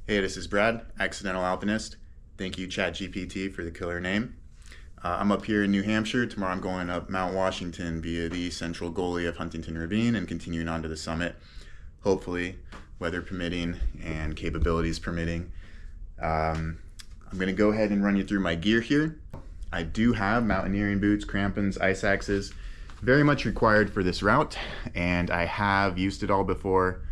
Hey, this is Brad, Accidental Alpinist. Thank you, ChatGPT, for the killer name. I'm up here in New Hampshire. Tomorrow I'm going up Mount Washington via the central gully of Huntington Ravine and continuing on to the summit, hopefully, weather permitting and capabilities permitting. I'm going to go ahead and run you through my gear here. I do have mountaineering boots, crampons, ice axes, very much required for this route, and I have used it all before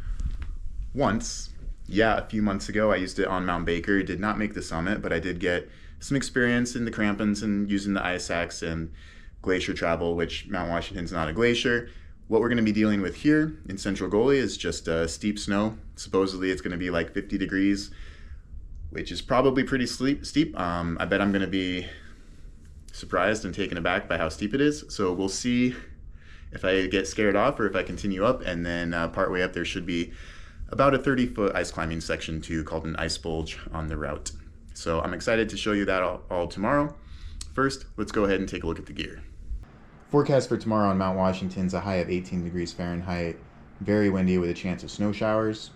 once. Yeah, a few months ago I used it on Mount Baker. Did not make the summit, but I did get some experience in the crampons and using the ice axe and glacier travel, which Mount Washington's not a glacier. What we're going to be dealing with here in Central Gully is just steep snow. Supposedly it's going to be like 50 degrees, which is probably pretty steep. I bet I'm going to be surprised and taken aback by how steep it is. So we'll see if I get scared off or if I continue up, and then partway up there should be about a 30-foot ice climbing section too, called an ice bulge on the route. So I'm excited to show you that all tomorrow. First, let's go ahead and take a look at the gear. Forecast for tomorrow on Mount Washington is a high of 18 degrees Fahrenheit, very windy with a chance of snow showers.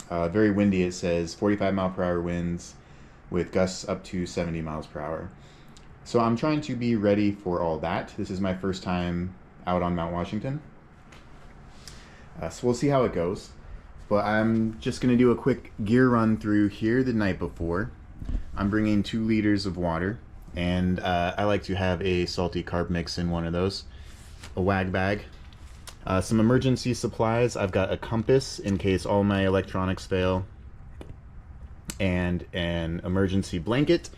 Very windy, it says 45-mile-per-hour winds with gusts up to 70 miles per hour. So I'm trying to be ready for all that. This is my first time out on Mount Washington. So we'll see how it goes. But I'm just going to do a quick gear run through here the night before. I'm bringing 2 liters of water, and I like to have a salty carb mix in one of those, a wag bag, some emergency supplies. I've got a compass in case all my electronics fail, and an emergency blanket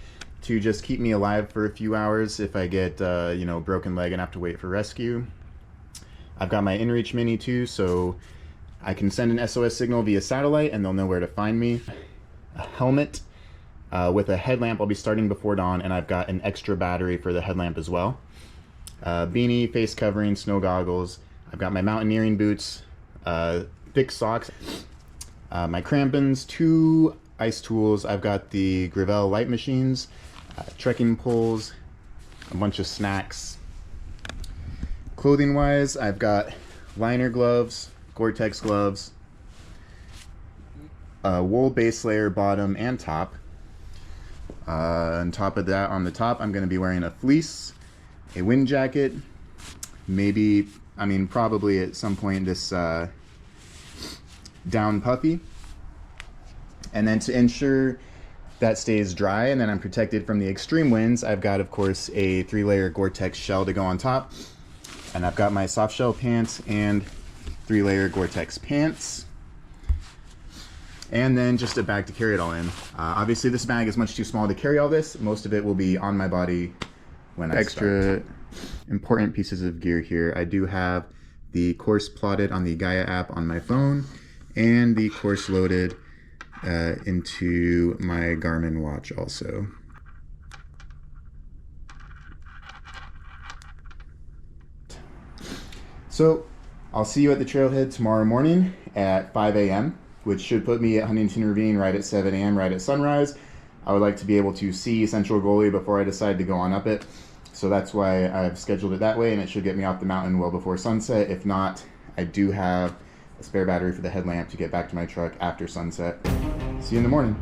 to just keep me alive for a few hours if I get broken leg and have to wait for rescue. I've got my InReach Mini too, so I can send an SOS signal via satellite and they'll know where to find me. A helmet with a headlamp. I'll be starting before dawn, and I've got an extra battery for the headlamp as well. Beanie, face covering, snow goggles. I've got my mountaineering boots, thick socks, my crampons, 2 ice tools. I've got the Gravel light machines, trekking poles, a bunch of snacks. Clothing wise, I've got liner gloves, Gore-Tex gloves, a wool base layer bottom and top. On top of that, on the top, I'm going to be wearing a fleece, a wind jacket, probably at some point this down puffy. And then to ensure that stays dry and then I'm protected from the extreme winds, I've got, of course, a 3-layer Gore-Tex shell to go on top. And I've got my soft shell pants and 3-layer Gore-Tex pants, and then just a bag to carry it all in. Obviously this bag is much too small to carry all this. Most of it will be on my body when I start. Important pieces of gear here. I do have the course plotted on the Gaia app on my phone, and the course loaded into my Garmin watch also. So I'll see you at the trailhead tomorrow morning at 5 a.m., which should put me at Huntington Ravine right at 7 a.m., right at sunrise. I would like to be able to see Central Gully before I decide to go on up it. So that's why I've scheduled it that way, and it should get me off the mountain well before sunset. If not, I do have a spare battery for the headlamp to get back to my truck after sunset. See you in the morning.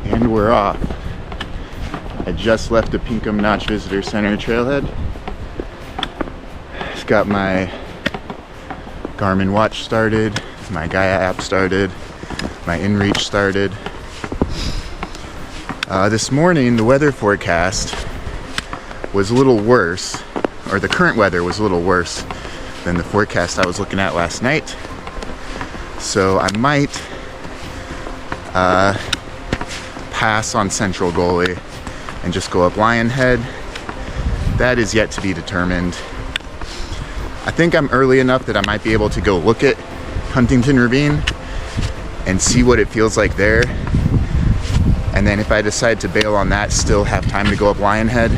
And we're off. I just left the Pinkham Notch Visitor Center trailhead. It's got my Garmin watch started, my Gaia app started, my InReach started. This morning the weather forecast was a little worse, or the current weather was a little worse than the forecast I was looking at last night. So I might pass on Central Gully and just go up Lion Head. That is yet to be determined. I think I'm early enough that I might be able to go look at Huntington Ravine and see what it feels like there. And then if I decide to bail on that, still have time to go up Lion Head.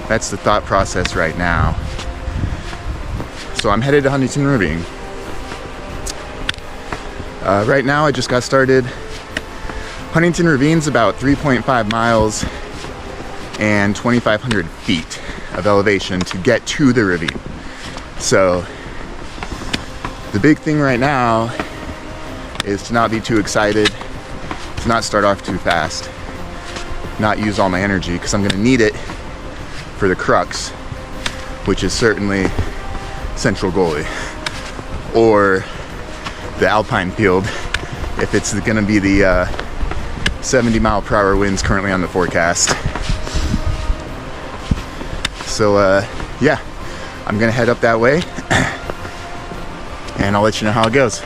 That's the thought process right now. So I'm headed to Huntington Ravine. Right now I just got started. Huntington Ravine's about 3.5 miles and 2,500 feet of elevation to get to the ravine. So the big thing right now is to not be too excited, to not start off too fast, not use all my energy, because I'm going to need it for the crux, which is certainly Central Goalie or the Alpine field, if it's going to be the 70-mile-per-hour winds currently on the forecast. So yeah, I'm going to head up that way and I'll let you know how it goes.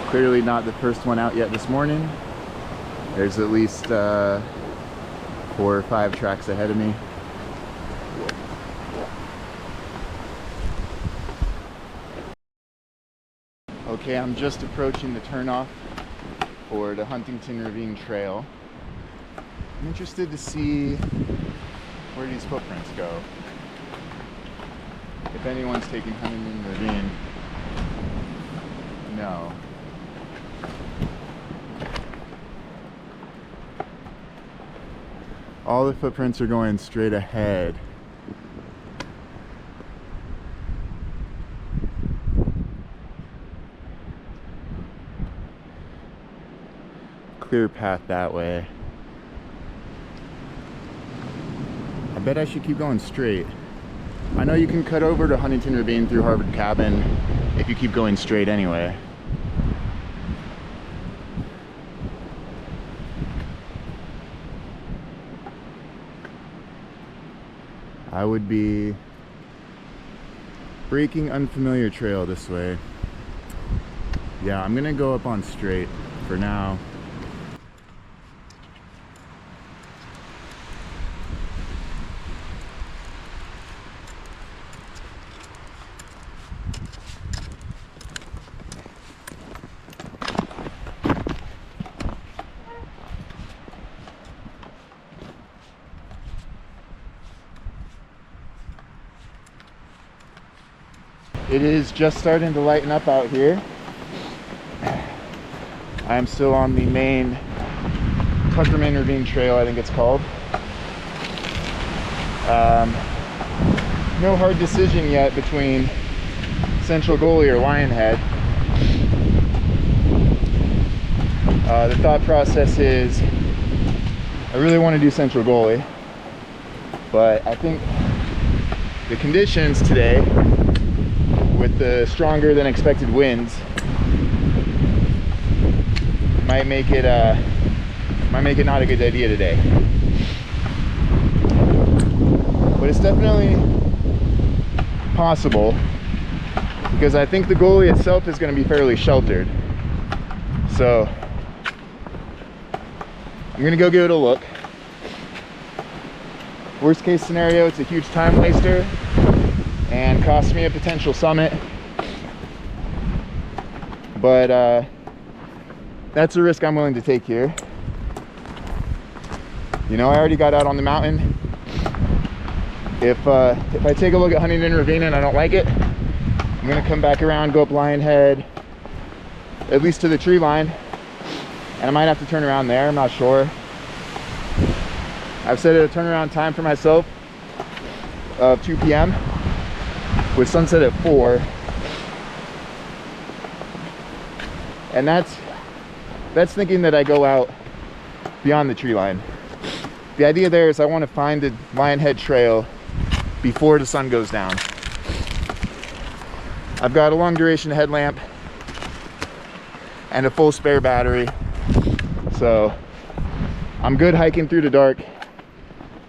Clearly not the first one out yet this morning. There's at least 4 or 5 tracks ahead of me. Okay, I'm just approaching the turnoff for the Huntington Ravine Trail. I'm interested to see where these footprints go. If anyone's taking Huntington Ravine. No. All the footprints are going straight ahead. Clear path that way. I bet I should keep going straight. I know you can cut over to Huntington Ravine through Harvard Cabin if you keep going straight anyway. I would be breaking unfamiliar trail this way. Yeah, I'm gonna go up on straight for now. It is just starting to lighten up out here. I'm still on the main Tuckerman Ravine Trail, I think it's called. No hard decision yet between Central Goalie or Lionhead. The thought process is I really want to do Central Goalie, but I think the conditions today, with the stronger than expected winds, might make it not a good idea today. But it's definitely possible, because I think the goalie itself is going to be fairly sheltered. So I'm going to go give it a look. Worst case scenario, it's a huge time waster and costs me a potential summit, but that's a risk I'm willing to take here. You know, I already got out on the mountain. If I take a look at Huntington Ravine and I don't like it, I'm gonna come back around, go up Lionhead, at least to the tree line, and I might have to turn around there, I'm not sure. I've set a turnaround time for myself of 2 p.m. with sunset at 4, and that's thinking that I go out beyond the tree line. The idea there is I want to find the Lionhead Trail before the sun goes down. I've got a long duration headlamp and a full spare battery, so I'm good hiking through the dark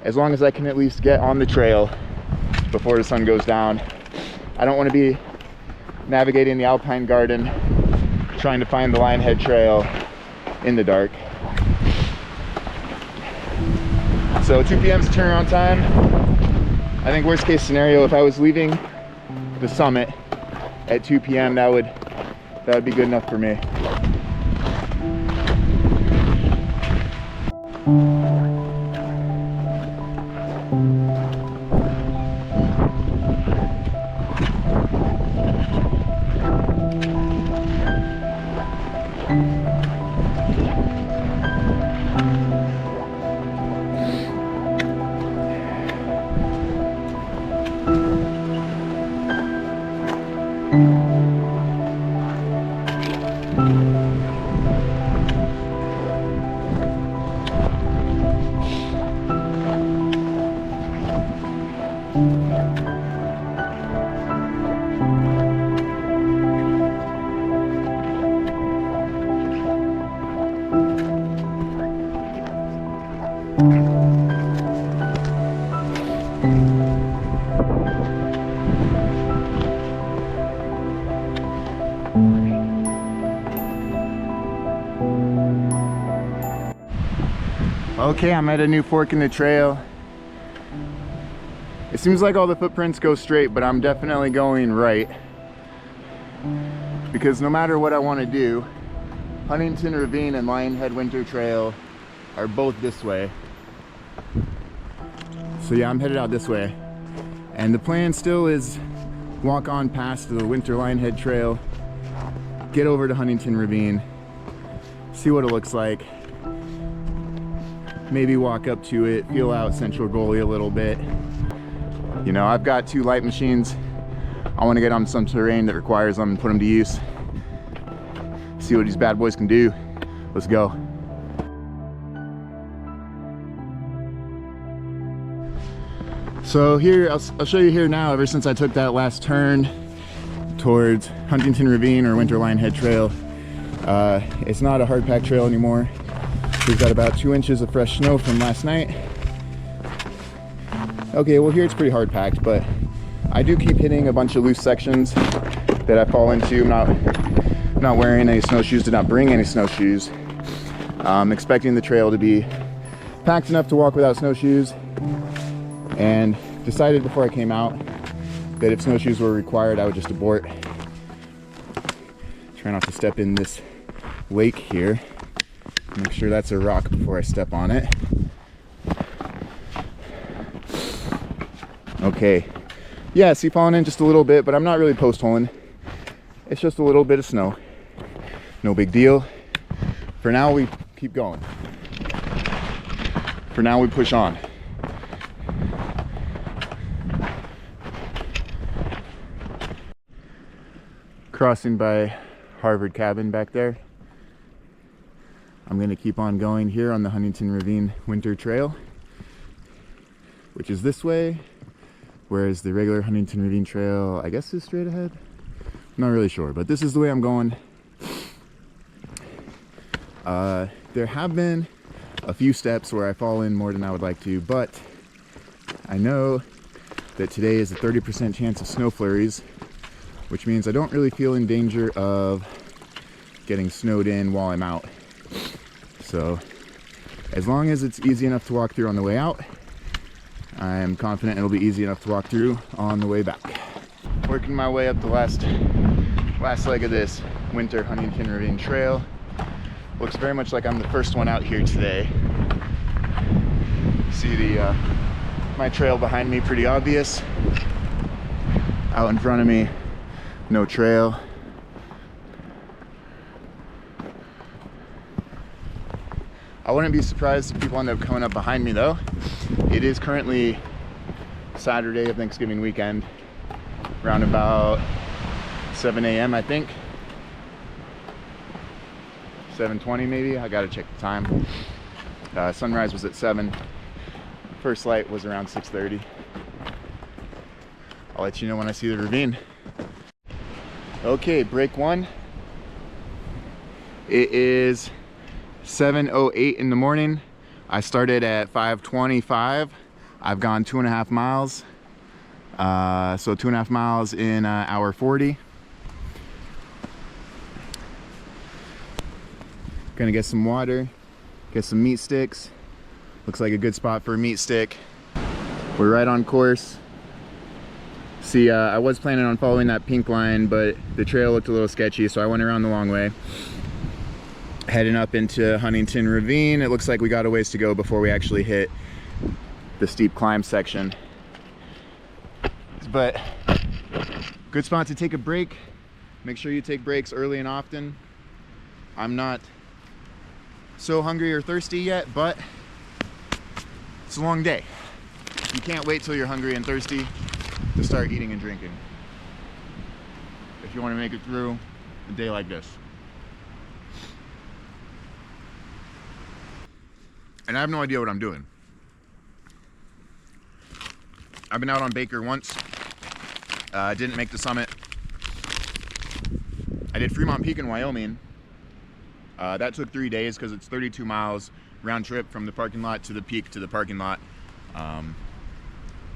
as long as I can at least get on the trail before the sun goes down. I don't want to be navigating the Alpine Garden trying to find the Lionhead Trail in the dark. So 2 p.m. is turnaround time. I think worst case scenario, if I was leaving the summit at 2 p.m. that would be good enough for me. Okay, I'm at a new fork in the trail. It seems like all the footprints go straight, but I'm definitely going right. Because no matter what I want to do, Huntington Ravine and Lionhead Winter Trail are both this way. So yeah, I'm headed out this way. And the plan still is walk on past the Winter Lionhead Trail, get over to Huntington Ravine, see what it looks like, maybe walk up to it, feel out Central Gully a little bit. You know, I've got 2 light machines. I want to get on some terrain that requires them and put them to use. See what these bad boys can do. Let's go. So here, I'll show you here now, ever since I took that last turn towards Huntington Ravine or Winter Lionhead Trail, it's not a hard packed trail anymore. We've got about 2 inches of fresh snow from last night. Okay, well here it's pretty hard packed, but I do keep hitting a bunch of loose sections that I fall into. I'm not wearing any snowshoes, did not bring any snowshoes. I'm expecting the trail to be packed enough to walk without snowshoes, and decided before I came out that if snowshoes were required, I would just abort. Try not to step in this lake here. Make sure that's a rock before I step on it. Okay. Yeah, see, falling in just a little bit, but I'm not really post holing. It's just a little bit of snow. No big deal. For now, we keep going. For now, we push on. Crossing by Harvard Cabin back there. I'm going to keep on going here on the Huntington Ravine Winter Trail, which is this way, whereas the regular Huntington Ravine Trail, I guess, is straight ahead. I'm not really sure, but this is the way I'm going. There have been a few steps where I fall in more than I would like to, but I know that today is a 30% chance of snow flurries, which means I don't really feel in danger of getting snowed in while I'm out. So as long as it's easy enough to walk through on the way out, I'm confident it'll be easy enough to walk through on the way back. Working my way up the last leg of this Winter Huntington Ravine Trail. Looks very much like I'm the first one out here today. See my trail behind me, pretty obvious. Out in front of me, no trail. I wouldn't be surprised if people end up coming up behind me though. It is currently Saturday of Thanksgiving weekend, around about 7 a.m. I think. 7:20 maybe, I gotta check the time. Sunrise was at 7. First light was around 6:30. I'll let you know when I see the ravine. Okay, break one. It is 7:08 in the morning. I started at 5:25. I've gone 2.5 miles. So 2.5 miles in hour 40. Gonna get some water, get some meat sticks. Looks like a good spot for a meat stick. We're right on course. See, I was planning on following that pink line, but the trail looked a little sketchy, so I went around the long way. Heading up into Huntington Ravine. It looks like we got a ways to go before we actually hit the steep climb section. But good spot to take a break. Make sure you take breaks early and often. I'm not so hungry or thirsty yet, but it's a long day. You can't wait till you're hungry and thirsty to start eating and drinking if you want to make it through a day like this. And I have no idea what I'm doing. I've been out on Baker once. Didn't make the summit. I did Fremont Peak in Wyoming. That took 3 days because it's 32 miles round trip from the parking lot to the peak to the parking lot.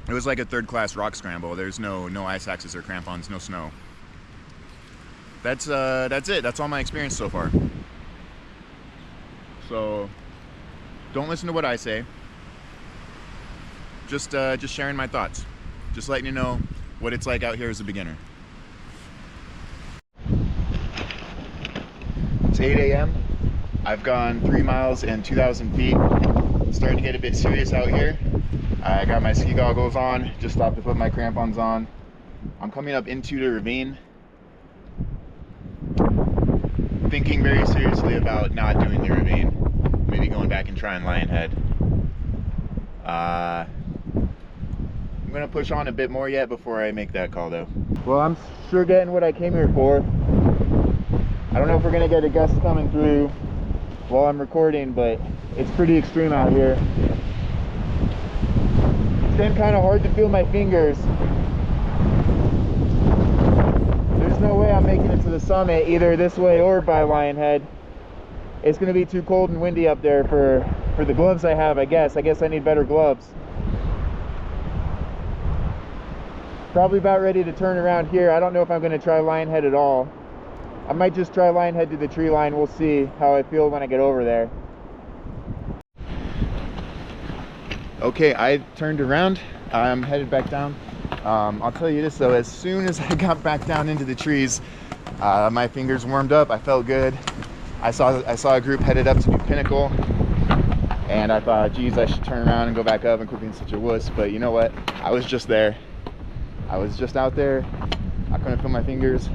It was like a third-class rock scramble. There's no ice axes or crampons, no snow. That's it. That's all my experience so far. So don't listen to what I say. Just sharing my thoughts. Just letting you know what it's like out here as a beginner. It's 8 a.m. I've gone 3 miles and 2,000 feet. It's starting to get a bit serious out here. I got my ski goggles on, just stopped to put my crampons on. I'm coming up into the ravine. Thinking very seriously about not doing the ravine. Maybe going back and trying Lionhead. I'm gonna push on a bit more yet before I make that call though. Well, I'm sure getting what I came here for. I don't know if we're gonna get a gust coming through while I'm recording, but it's pretty extreme out here. It's been kind of hard to feel my fingers. There's no way I'm making it to the summit either this way or by Lionhead. It's gonna be too cold and windy up there for the gloves I have, I guess. I guess I need better gloves. Probably about ready to turn around here. I don't know if I'm gonna try Lionhead at all. I might just try Lionhead to the tree line. We'll see how I feel when I get over there. Okay, I turned around. I'm headed back down. I'll tell you this though, as soon as I got back down into the trees, my fingers warmed up. I felt good. I saw a group headed up to New Pinnacle, and I thought, geez, I should turn around and go back up and quit being such a wuss. But you know what? I was just there. I was just out there. I couldn't feel my fingers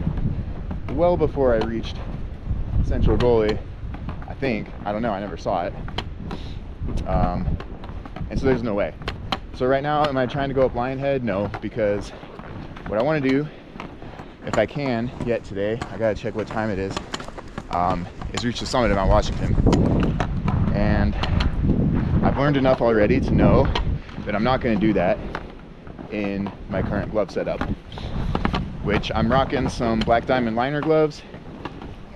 well before I reached Central Goalie, I think. I don't know, I never saw it. And so there's no way. So right now, am I trying to go up Lionhead? No, because what I want to do, if I can yet today, I gotta check what time it is reach the summit of Mount Washington. And I've learned enough already to know that I'm not gonna do that in my current glove setup, which I'm rocking some Black Diamond liner gloves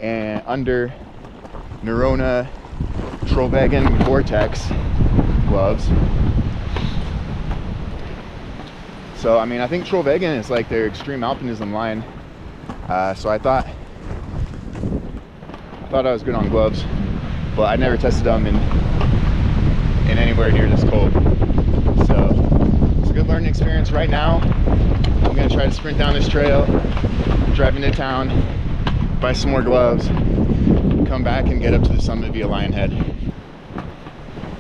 and under Neurona Trollwegen Vortex gloves. So I mean, I think Trollwegen is like their extreme alpinism line. So I thought I was good on gloves, but I never tested them in anywhere near this cold. So it's a good learning experience right now. I'm gonna try to sprint down this trail, drive into town, buy some more gloves, come back and get up to the summit via Lionhead.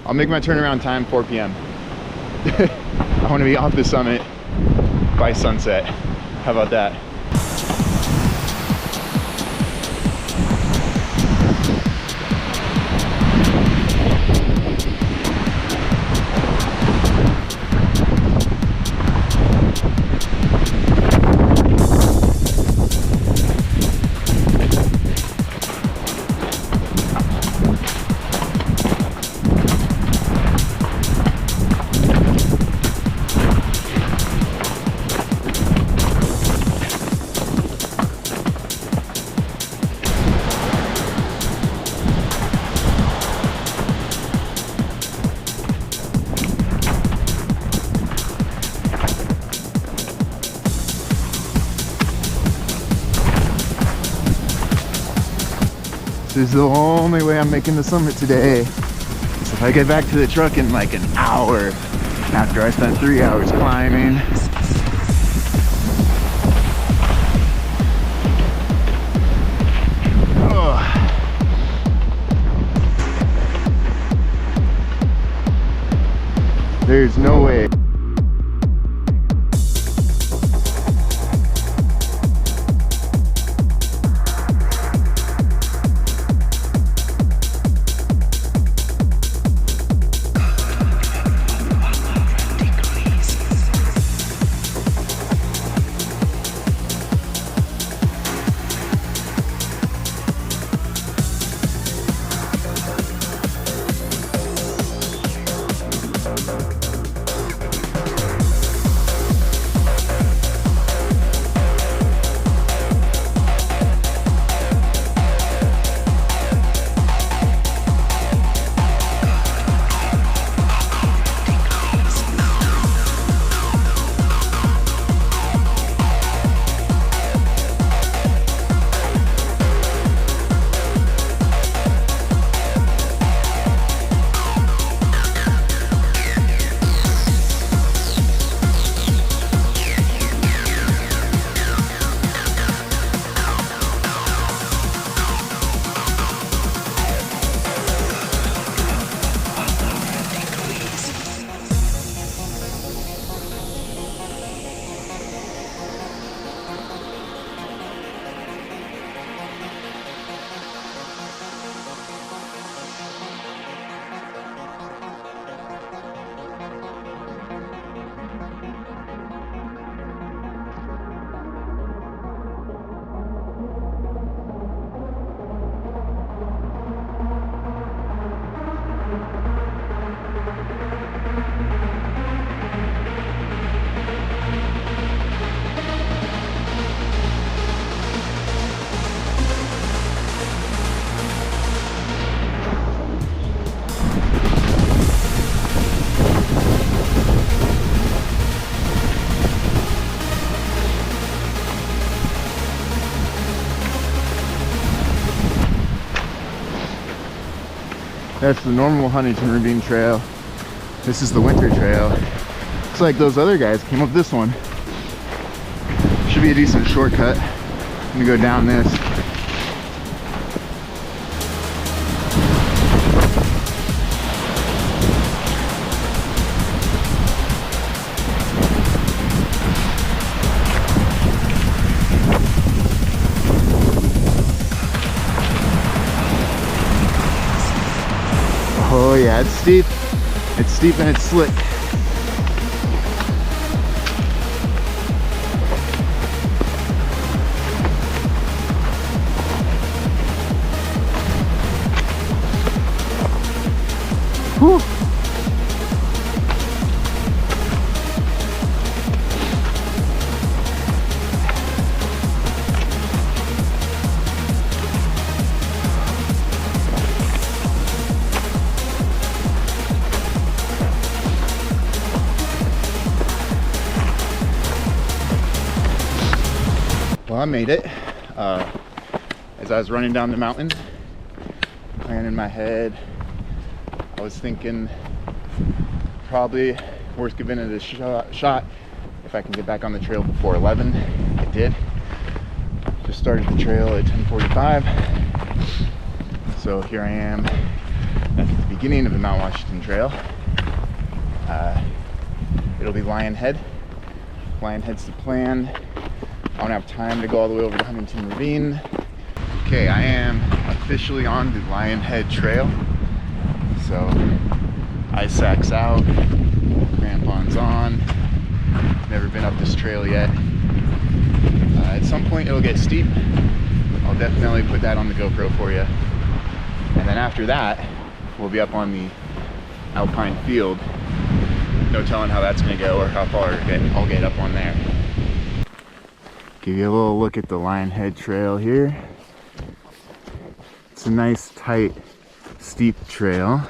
I'll make my turnaround time 4 p.m. I want to be off the summit by sunset. How about that? is the only way I'm making the summit today. So if I get back to the truck in like an hour after I spent 3 hours climbing. There's no way. That's the normal Huntington Ravine Trail. This is the winter trail. Looks like those other guys came up this one. Should be a decent shortcut. I'm gonna go down this. Oh yeah, it's steep and it's slick. Whew. Well, I made it. As I was running down the mountain, plan in my head, I was thinking probably worth giving it a shot if I can get back on the trail before 11. I did. Just started the trail at 10:45. So here I am at the beginning of the Mount Washington Trail. It'll be Lion Head. Lion Head's the plan. I don't have time to go all the way over to Huntington Ravine. Okay, I am officially on the Lion Head Trail. So, ice sacks out, crampons on. Never been up this trail yet. At some point it'll get steep. I'll definitely put that on the GoPro for you. And then after that, we'll be up on the Alpine field. No telling how that's gonna go or how far I'll get up on there. Give you a little look at the Lion Head Trail here. It's a nice, tight, steep trail.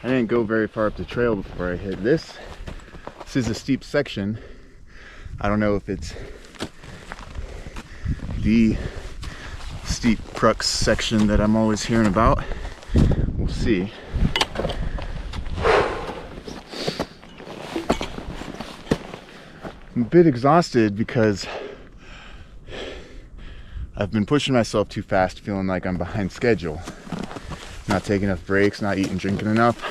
I didn't go very far up the trail before I hit this. This is a steep section. I don't know if it's the steep crux section that I'm always hearing about. We'll see. I'm a bit exhausted because I've been pushing myself too fast, feeling like I'm behind schedule. Not taking enough breaks, not eating, drinking enough.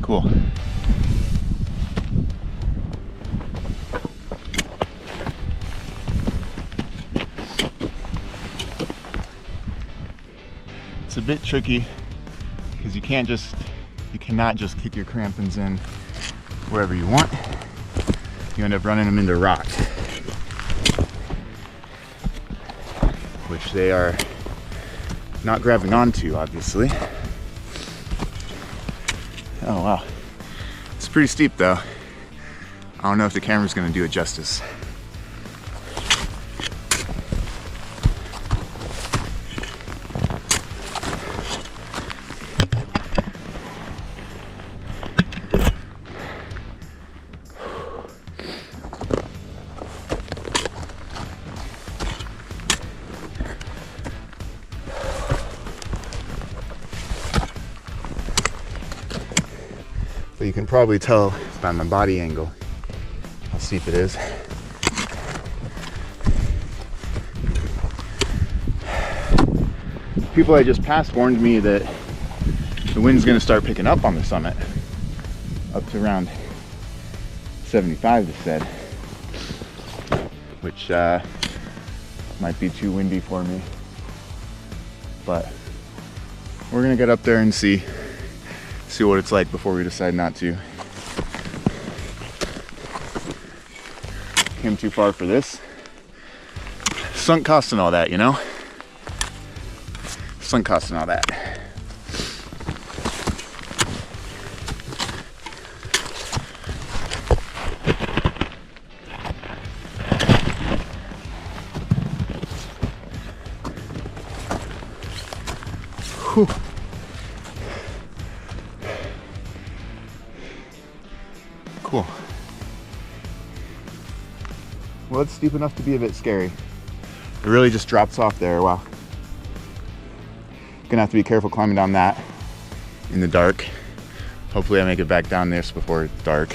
Cool. It's a bit tricky because you cannot just kick your crampons in wherever you want. You end up running them into rocks, which they are not grabbing onto, obviously. Oh wow, it's pretty steep though. I don't know if the camera's gonna do it justice. But you can probably tell by my body angle how steep it is. People I just passed warned me that the wind's gonna start picking up on the summit, up to around 75, they said, which might be too windy for me. But we're gonna get up there and see what it's like before we decide not to. Came too far for this. Sunk cost and all that, you know? Sunk cost and all that. Whew. Cool. Well, it's steep enough to be a bit scary. It really just drops off there. Wow. Gonna have to be careful climbing down that in the dark. Hopefully I make it back down this before it's dark.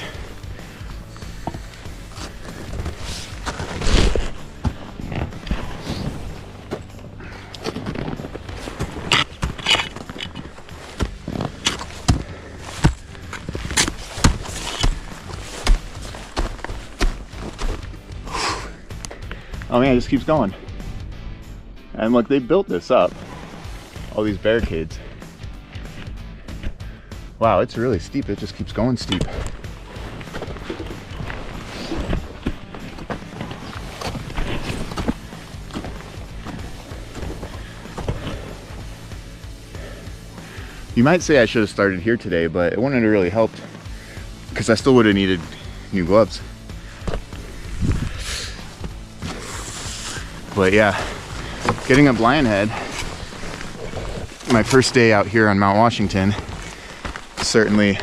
Oh man, it just keeps going. And look, they built this up. All these barricades. Wow, it's really steep. It just keeps going steep. You might say I should have started here today, but it wouldn't have really helped because I still would have needed new gloves. But yeah, getting up Lionhead, my first day out here on Mount Washington, certainly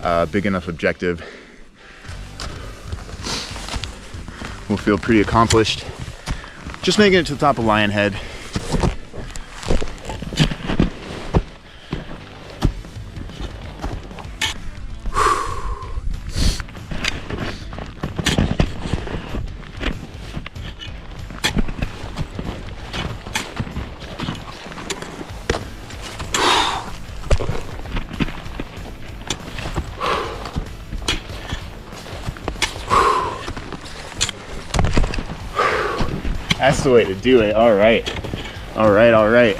a big enough objective. We'll feel pretty accomplished just making it to the top of Lionhead. That's the way to do it. All right. All right, all right.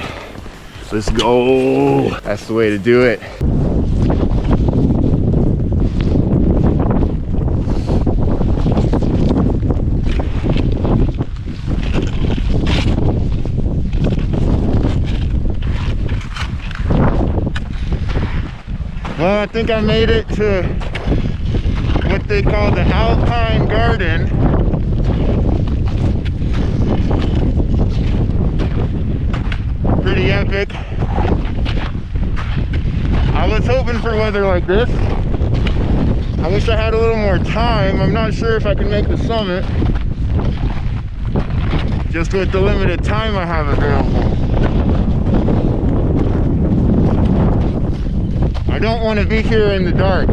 Let's go. That's the way to do it. Well, I think I made it to what they call the Alpine Garden. Pretty epic. I was hoping for weather like this. I wish I had a little more time. I'm not sure if I can make the summit just with the limited time I have available. I don't want to be here in the dark.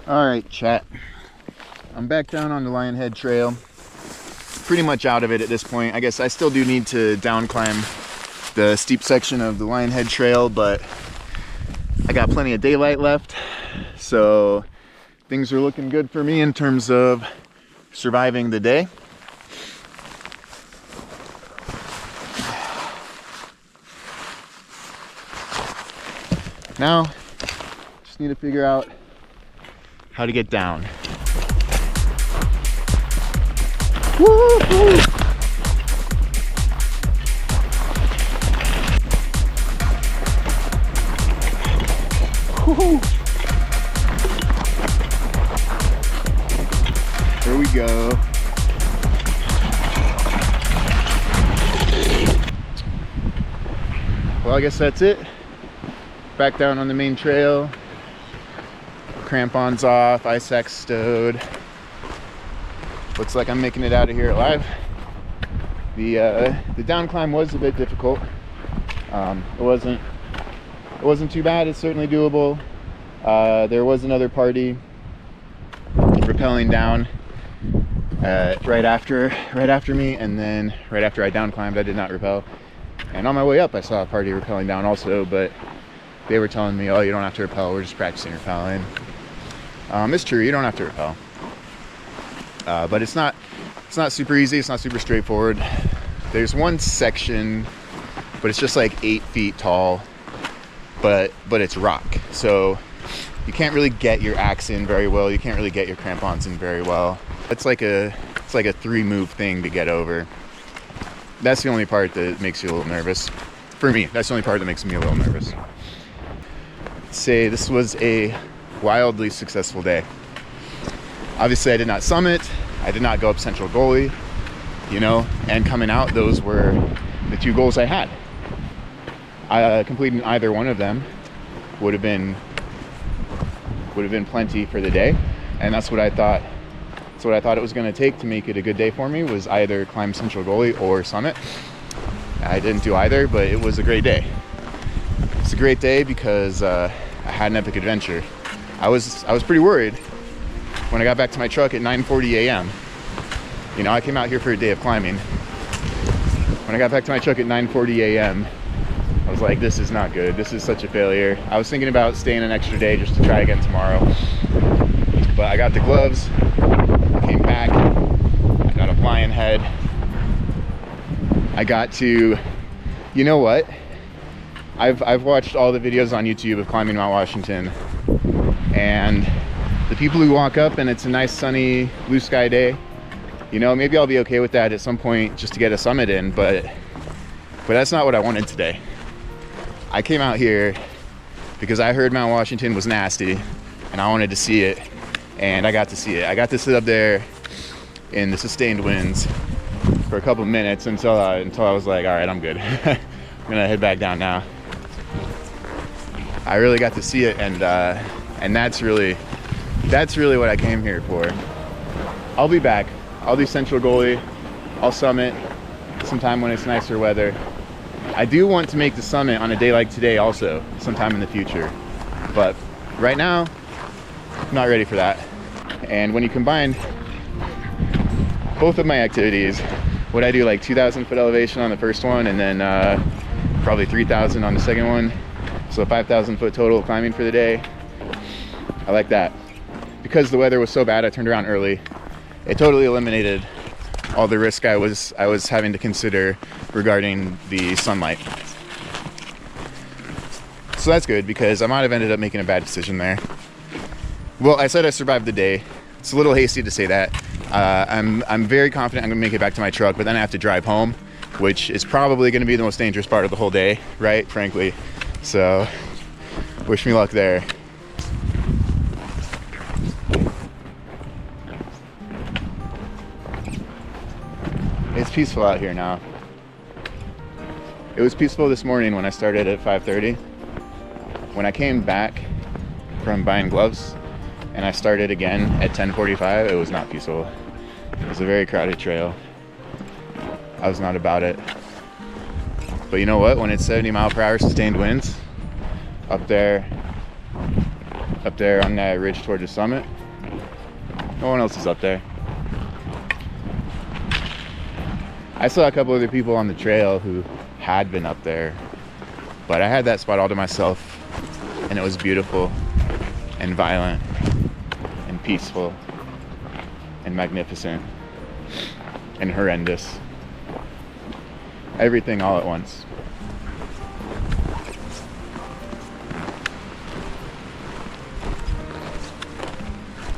All right, chat. I'm back down on the Lionhead Trail. Pretty much out of it at this point. I guess I still do need to down climb the steep section of the Lionhead Trail, but I got plenty of daylight left. So things are looking good for me in terms of surviving the day. Now, just need to figure out how to get down. Woo-hoo! Woo-hoo! Here we go. Well, I guess that's it. Back down on the main trail. Crampons off, ice axe stowed. Looks like I'm making it out of here alive. The down climb was a bit difficult. It wasn't too bad. It's certainly doable. There was another party rappelling down right after me, and then right after I down climbed, I did not rappel. And on my way up, I saw a party rappelling down also, but they were telling me, oh, you don't have to rappel, we're just practicing rappelling. It's true, you don't have to rappel. But it's not super easy, it's not super straightforward. There's one section, but it's just like 8 feet tall, but it's rock. So you can't really get your axe in very well, you can't really get your crampons in very well. It's like a 3-move thing to get over. That's the only part that makes you a little nervous. For me, that's the only part that makes me a little nervous. Say this was a wildly successful day. Obviously I did not summit, I did not go up Central Gully, you know, and coming out, those were the 2 goals I had. Completing either one of them would have been plenty for the day, and that's what I thought it was going to take to make it a good day for me, was either climb Central Gully or summit. I didn't do either, but it was a great day. It's a great day because I had an epic adventure. I was pretty worried when I got back to my truck at 9:40 a.m. You know, I came out here for a day of climbing. When I got back to my truck at 9:40 a.m., I was like, this is not good. This is such a failure. I was thinking about staying an extra day just to try again tomorrow. But I got the gloves, came back, I got a flying head. I got to, you know what? I've watched all the videos on YouTube of climbing Mount Washington, and the people who walk up and it's a nice sunny blue sky day, you know, maybe I'll be okay with that at some point just to get a summit in, but that's not what I wanted today. I came out here because I heard Mount Washington was nasty and I wanted to see it, and I got to see it. I got to sit up there in the sustained winds for a couple minutes until I was like, all right, I'm good. I'm gonna head back down now. I really got to see it, and that's really what I came here for. I'll be back. I'll do Central Gully. I'll summit sometime when it's nicer weather. I do want to make the summit on a day like today also, sometime in the future. But right now, I'm not ready for that. And when you combine both of my activities, what I do, like 2,000 foot elevation on the first one, and then probably 3,000 on the second one, so 5,000 foot total climbing for the day. I like that. Because the weather was so bad, I turned around early. It totally eliminated all the risk I was having to consider regarding the sunlight. So that's good, because I might have ended up making a bad decision there. Well, I said I survived the day. It's a little hasty to say that. I'm very confident I'm gonna make it back to my truck, but then I have to drive home, which is probably gonna be the most dangerous part of the whole day, right? Frankly. So, wish me luck there. It's peaceful out here now. It was peaceful this morning when I started at 5:30. When I came back from buying gloves and I started again at 10:45, it was not peaceful. It was a very crowded trail. I was not about it. But you know what? When it's 70-mile-per-hour sustained winds up there on that ridge towards the summit, no one else is up there. I saw a couple other people on the trail who had been up there, but I had that spot all to myself, and it was beautiful and violent and peaceful and magnificent and horrendous. Everything all at once.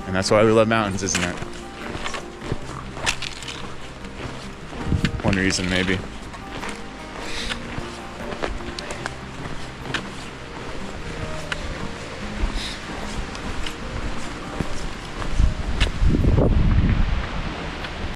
And that's why we love mountains, isn't it? One reason, maybe.